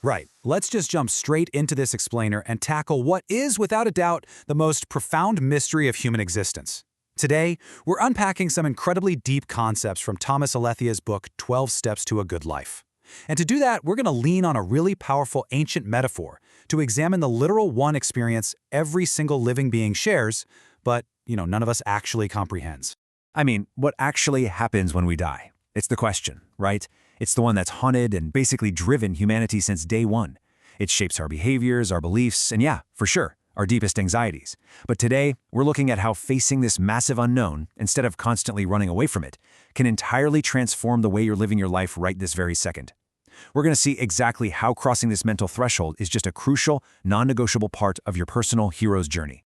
Right. Let's just jump straight into this explainer and tackle what is, without a doubt, the most profound mystery of human existence. Today, we're unpacking some incredibly deep concepts from Thomas Alethia's book, 12 Steps to a Good Life. And to do that, we're going to lean on a really powerful ancient metaphor to examine the literal one experience every single living being shares, but, none of us actually comprehends. I mean, what actually happens when we die? It's the question, right? It's the one that's haunted and basically driven humanity since day one. It shapes our behaviors, our beliefs, and yeah, for sure, our deepest anxieties. But today, we're looking at how facing this massive unknown, instead of constantly running away from it, can entirely transform the way you're living your life right this very second. We're going to see exactly how crossing this mental threshold is just a crucial, non-negotiable part of your personal hero's journey.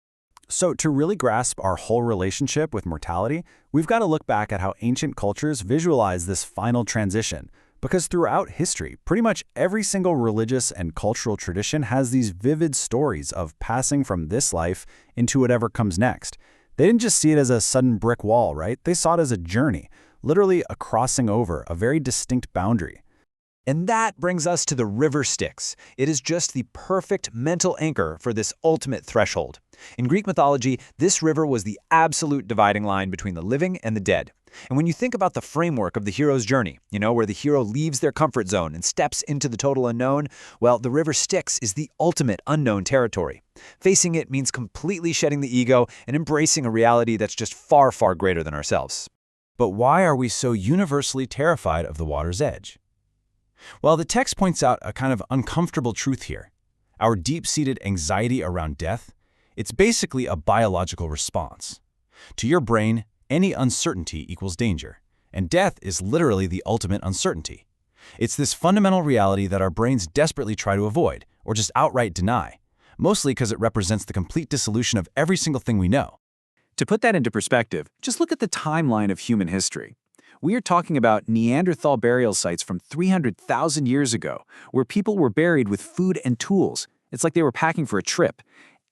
So to really grasp our whole relationship with mortality, we've got to look back at how ancient cultures visualize this final transition. Because throughout history, pretty much every single religious and cultural tradition has these vivid stories of passing from this life into whatever comes next. They didn't just see it as a sudden brick wall, right? They saw it as a journey, literally a crossing over, a very distinct boundary. And that brings us to the river Styx. It is just the perfect mental anchor for this ultimate threshold. In Greek mythology, this river was the absolute dividing line between the living and the dead. And when you think about the framework of the hero's journey, where the hero leaves their comfort zone and steps into the total unknown, well, the river Styx is the ultimate unknown territory. Facing it means completely shedding the ego and embracing a reality that's just far, far greater than ourselves. But why are we so universally terrified of the water's edge? Well, the text points out a kind of uncomfortable truth here. Our deep-seated anxiety around death, it's basically a biological response. To your brain, any uncertainty equals danger, and death is literally the ultimate uncertainty. It's this fundamental reality that our brains desperately try to avoid, or just outright deny, mostly because it represents the complete dissolution of every single thing we know. To put that into perspective, just look at the timeline of human history. We are talking about Neanderthal burial sites from 300,000 years ago, where people were buried with food and tools. It's like they were packing for a trip.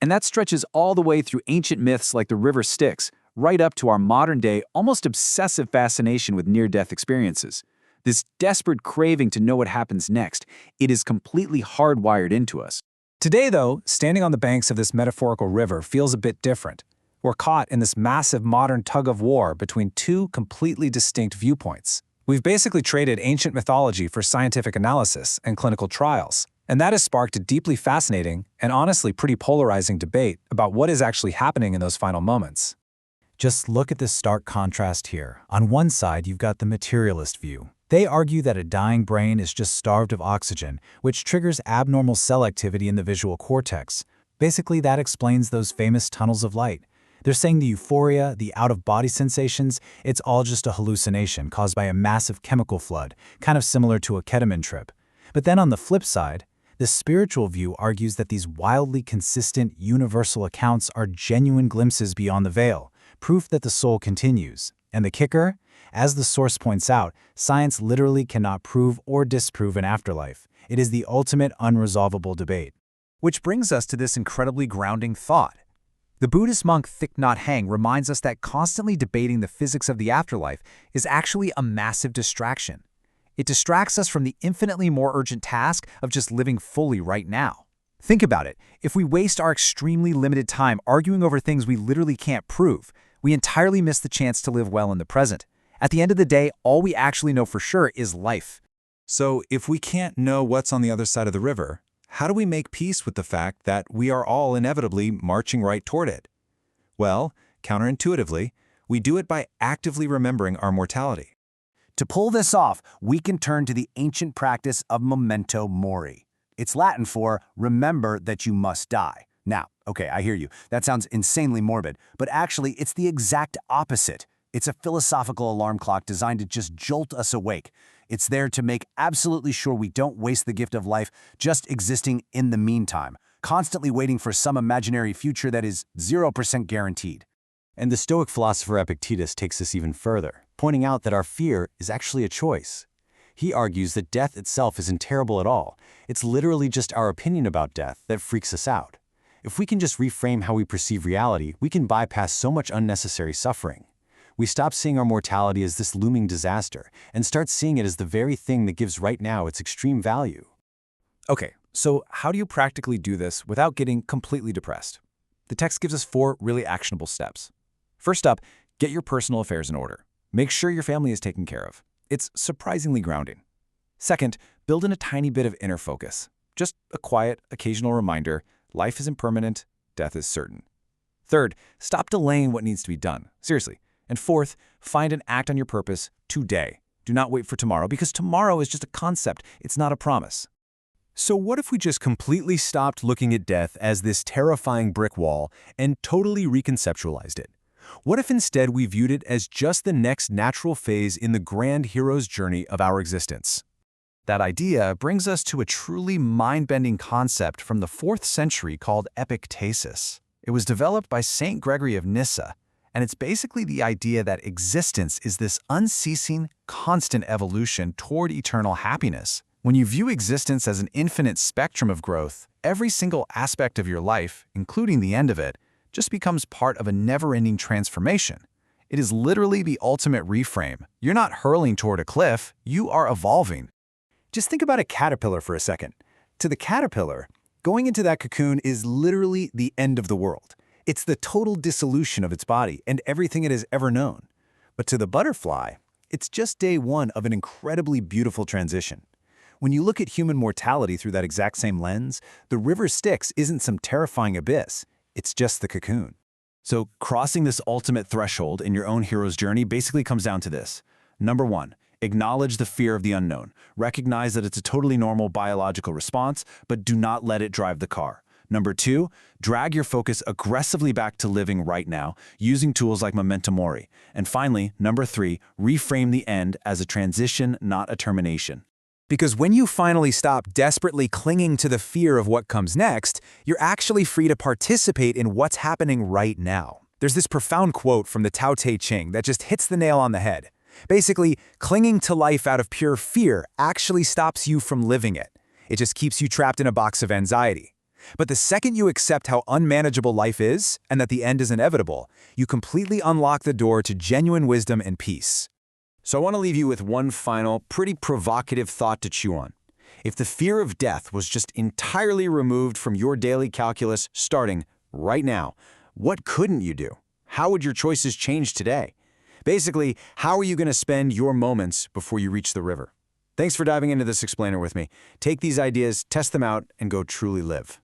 And that stretches all the way through ancient myths like the river Styx, right up to our modern-day, almost obsessive fascination with near-death experiences. This desperate craving to know what happens next, it is completely hardwired into us. Today, though, standing on the banks of this metaphorical river feels a bit different. We're caught in this massive modern tug-of-war between two completely distinct viewpoints. We've basically traded ancient mythology for scientific analysis and clinical trials, and that has sparked a deeply fascinating and honestly pretty polarizing debate about what is actually happening in those final moments. Just look at this stark contrast here. On one side, you've got the materialist view. They argue that a dying brain is just starved of oxygen, which triggers abnormal cell activity in the visual cortex. Basically, that explains those famous tunnels of light. They're saying the euphoria, the out-of-body sensations, it's all just a hallucination caused by a massive chemical flood, kind of similar to a ketamine trip. But then on the flip side, the spiritual view argues that these wildly consistent, universal accounts are genuine glimpses beyond the veil, proof that the soul continues. And the kicker? As the source points out, science literally cannot prove or disprove an afterlife. It is the ultimate unresolvable debate. Which brings us to this incredibly grounding thought. The Buddhist monk Thich Nhat Hanh reminds us that constantly debating the physics of the afterlife is actually a massive distraction. It distracts us from the infinitely more urgent task of just living fully right now. Think about it. If we waste our extremely limited time arguing over things we literally can't prove, we entirely miss the chance to live well in the present. At the end of the day, all we actually know for sure is life. So if we can't know what's on the other side of the river, how do we make peace with the fact that we are all inevitably marching right toward it? Well, counterintuitively, we do it by actively remembering our mortality. To pull this off, we can turn to the ancient practice of memento mori. It's Latin for remember that you must die. Now, okay, I hear you. That sounds insanely morbid, but actually it's the exact opposite. It's a philosophical alarm clock designed to just jolt us awake. It's there to make absolutely sure we don't waste the gift of life just existing in the meantime, constantly waiting for some imaginary future that is 0% guaranteed. And the Stoic philosopher Epictetus takes this even further, pointing out that our fear is actually a choice. He argues that death itself isn't terrible at all. It's literally just our opinion about death that freaks us out. If we can just reframe how we perceive reality, we can bypass so much unnecessary suffering. We stop seeing our mortality as this looming disaster and start seeing it as the very thing that gives right now its extreme value. Okay, so how do you practically do this without getting completely depressed? The text gives us 4 really actionable steps. First up, get your personal affairs in order. Make sure your family is taken care of. It's surprisingly grounding. Second, build in a tiny bit of inner focus. Just a quiet, occasional reminder, life is impermanent, death is certain. Third, stop delaying what needs to be done. Seriously. And fourth, find and act on your purpose today. Do not wait for tomorrow, because tomorrow is just a concept. It's not a promise. So what if we just completely stopped looking at death as this terrifying brick wall and totally reconceptualized it? What if instead we viewed it as just the next natural phase in the grand hero's journey of our existence? That idea brings us to a truly mind-bending concept from the 4th century called epictasis. It was developed by Saint Gregory of Nyssa, and it's basically the idea that existence is this unceasing, constant evolution toward eternal happiness. When you view existence as an infinite spectrum of growth, every single aspect of your life, including the end of it, just becomes part of a never-ending transformation. It is literally the ultimate reframe. You're not hurling toward a cliff, you are evolving. Just think about a caterpillar for a second. To the caterpillar, going into that cocoon is literally the end of the world. It's the total dissolution of its body and everything it has ever known. But to the butterfly, it's just day one of an incredibly beautiful transition. When you look at human mortality through that exact same lens, the river Styx isn't some terrifying abyss. It's just the cocoon. So crossing this ultimate threshold in your own hero's journey basically comes down to this. Number 1, acknowledge the fear of the unknown. Recognize that it's a totally normal biological response, but do not let it drive the car. Number 2, drag your focus aggressively back to living right now, using tools like memento mori. And finally, number 3, reframe the end as a transition, not a termination. Because when you finally stop desperately clinging to the fear of what comes next, you're actually free to participate in what's happening right now. There's this profound quote from the Tao Te Ching that just hits the nail on the head. Basically, clinging to life out of pure fear actually stops you from living it. It just keeps you trapped in a box of anxiety. But the second you accept how unmanageable life is and that the end is inevitable, you completely unlock the door to genuine wisdom and peace. So I want to leave you with one final, pretty provocative thought to chew on. If the fear of death was just entirely removed from your daily calculus starting right now, what couldn't you do? How would your choices change today? Basically, how are you going to spend your moments before you reach the river? Thanks for diving into this explainer with me. Take these ideas, test them out, and go truly live.